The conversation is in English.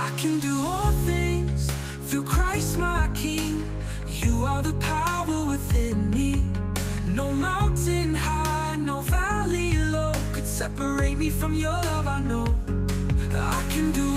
I can do all things through Christ my King. You are the power within me. No mountain high, no valley low could separate me from your love, I know. I can do